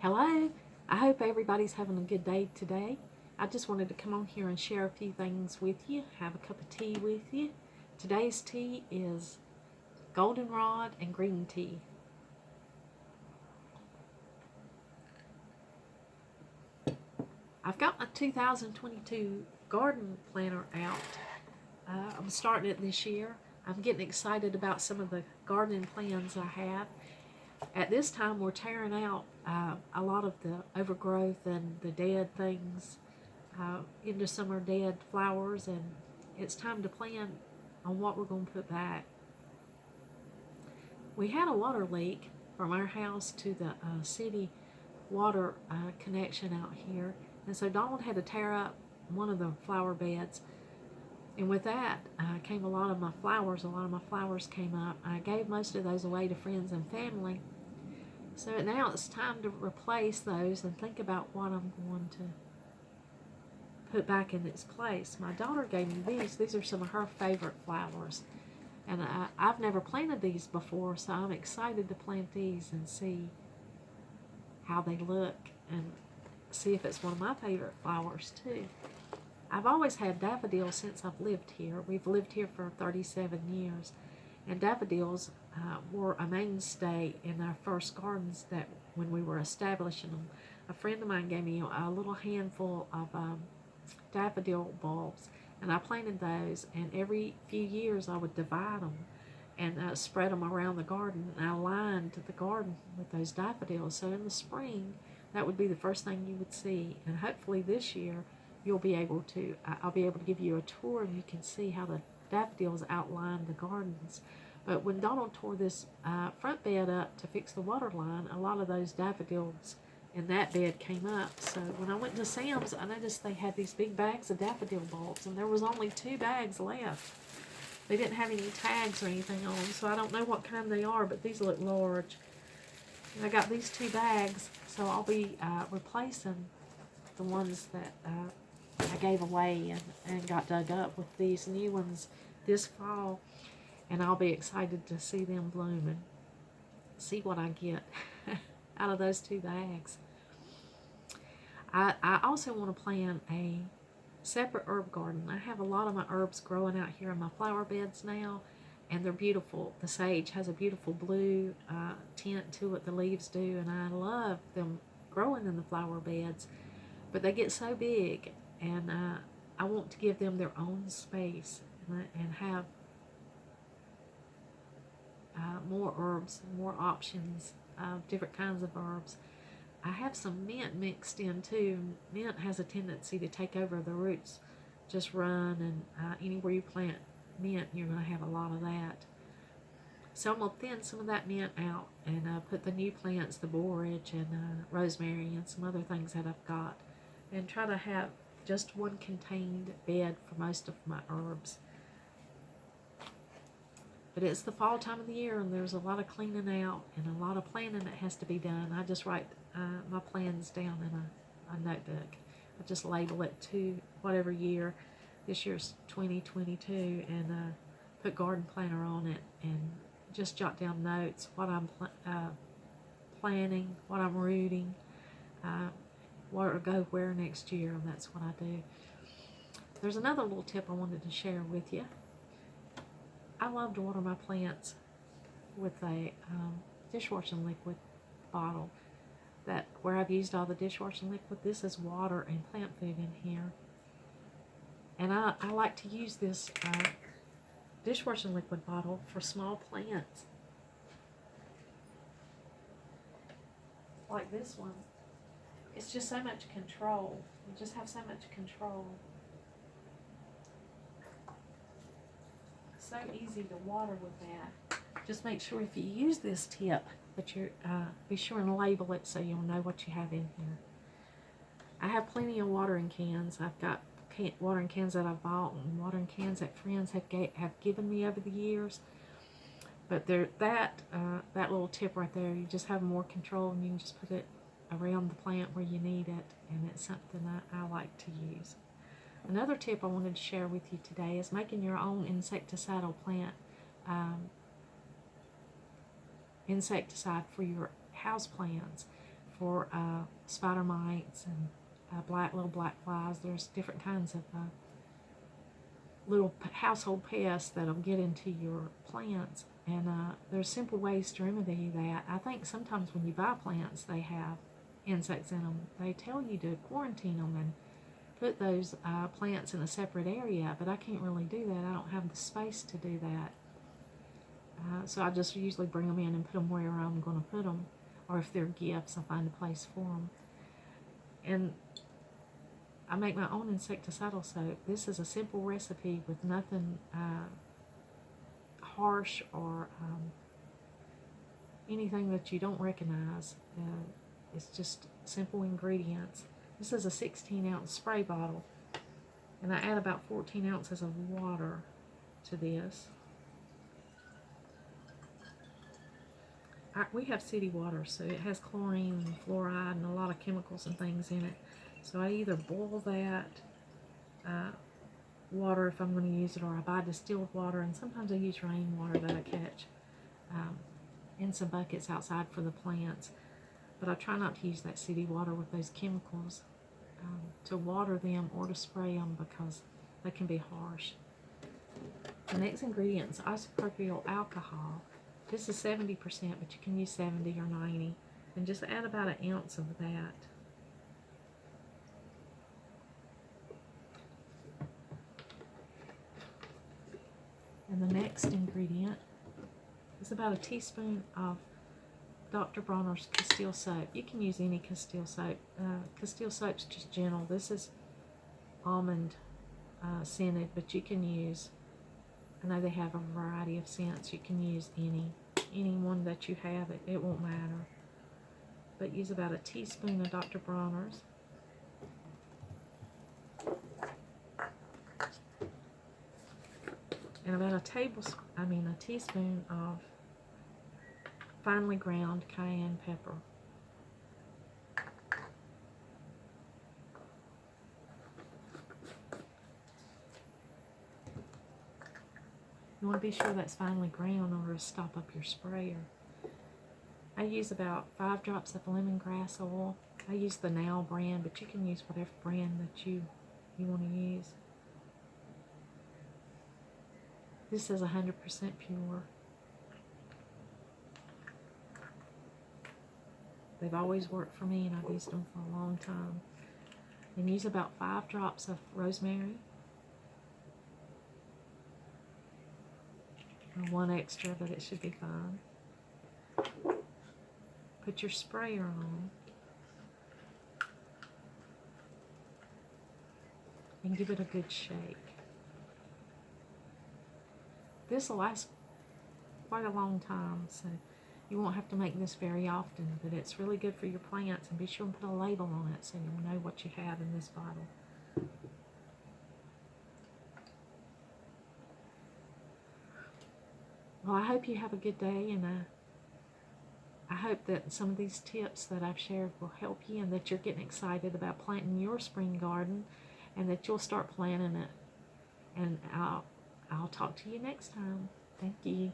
Hello, I hope everybody's having a good day today. I just wanted to come on here and share a few things with you, have a cup of tea with you. Today's tea is goldenrod and green tea. I've got my 2022 garden planner out. I'm starting it this year. I'm getting excited about some of the gardening plans I have. At this time, we're tearing out a lot of the overgrowth and the dead things into some are dead flowers, and it's time to plan on what we're going to put back. We had a water leak from our house to the city water connection out here, and so Donald had to tear up one of the flower beds, and with that came a lot of my flowers. A lot of my flowers came up. I gave most of those away to friends and family, so now it's time to replace those and think about what I'm going to put back in its place. My daughter gave me these. These are some of her favorite flowers, and I've never planted these before, so I'm excited to plant these and see how they look and see if it's one of my favorite flowers too. I've always had daffodils since I've lived here. We've lived here for 37 years, and daffodils were a mainstay in our first gardens that when we were establishing them. A friend of mine gave me a little handful of daffodil bulbs, and I planted those, and every few years I would divide them and spread them around the garden, and I lined the garden with those daffodils, so in the spring that would be the first thing you would see. And hopefully this year you'll be able to I'll be able to give you a tour and you can see how the daffodils outline the gardens. But when Donald tore this front bed up to fix the water line, a lot of those daffodils in that bed came up. So when I went to Sam's, I noticed they had these big bags of daffodil bulbs, and there was only 2 bags left. They didn't have any tags or anything on them, so I don't know what kind they are, but these look large. And I got these 2 bags, so I'll be replacing the ones that I gave away and got dug up with these new ones this fall, and I'll be excited to see them bloom and see what I get out of those 2 bags. I also want to plant a separate herb garden. I have a lot of my herbs growing out here in my flower beds now, and they're beautiful. The sage has a beautiful blue tint to it, the leaves do, and I love them growing in the flower beds, but they get so big, and I want to give them their own space and have more herbs, more options of different kinds of herbs. I have some mint mixed in too. Mint has a tendency to take over the roots, just run, and anywhere you plant mint, you're going to have a lot of that. So I'm going to thin some of that mint out and put the new plants, the borage and rosemary and some other things that I've got, and try to have just one contained bed for most of my herbs. But it's the fall time of the year, and there's a lot of cleaning out and a lot of planning that has to be done. I just write my plans down in a notebook. I just label it to whatever year. This year's 2022, and put garden planner on it and just jot down notes, what I'm planning, what I'm rooting, what will go where next year, and that's what I do. There's another little tip I wanted to share with you. I love to water my plants with a dishwashing liquid bottle. That where I've used all the dishwashing liquid, this is water and plant food in here. And I like to use this dishwashing liquid bottle for small plants. Like this one. It's just so much control. You just have so much control. So easy to water with that. Just make sure if you use this tip that you be sure and label it so you'll know what you have in here. I have plenty of watering cans. I've got watering cans that I've bought and watering cans that friends have given me over the years. But that little tip right there, you just have more control, and you can just put it around the plant where you need it, and it's something I like to use. Another tip I wanted to share with you today is making your own insecticidal plant insecticide for your house plants. for spider mites and little black flies. There's different kinds of little household pests that'll get into your plants, and there's simple ways to remedy that. I think sometimes when you buy plants, they have insects in them. They tell you to quarantine them and put those plants in a separate area, but I can't really do that. I don't have the space to do that. So I just usually bring them in and put them where I'm going to put them, or if they're gifts, I find a place for them. And I make my own insecticidal soap. This is a simple recipe with nothing harsh or anything that you don't recognize. It's just simple ingredients. This is a 16-ounce spray bottle, and I add about 14 ounces of water to this. We have city water, so it has chlorine and fluoride and a lot of chemicals and things in it. So I either boil that water if I'm going to use it, or I buy distilled water, and sometimes I use rainwater that I catch in some buckets outside for the plants. But I try not to use that city water with those chemicals to water them or to spray them, because they can be harsh. The next ingredient is isopropyl alcohol. This is 70%, but you can use 70 or 90. And just add about an ounce of that. And the next ingredient is about a teaspoon of Dr. Bronner's Castile soap. You can use any Castile soap. Castile soap's just gentle. This is almond scented, but you can use, I know they have a variety of scents. You can use any one that you have. It won't matter. But use about a teaspoon of Dr. Bronner's. And about a teaspoon of finely ground cayenne pepper. You want to be sure that's finely ground in order to stop up your sprayer. I use about 5 drops of lemongrass oil. I use the Now brand, but you can use whatever brand that you want to use. This is 100% pure. They've always worked for me, and I've used them for a long time. And use about 5 drops of rosemary. And 1 extra, but it should be fine. Put your sprayer on. And give it a good shake. This will last quite a long time, so you won't have to make this very often, but it's really good for your plants, and be sure and put a label on it so you'll know what you have in this bottle. Well, I hope you have a good day, and I hope that some of these tips that I've shared will help you, and that you're getting excited about planting your spring garden, and that you'll start planting it. And I'll talk to you next time. Thank you.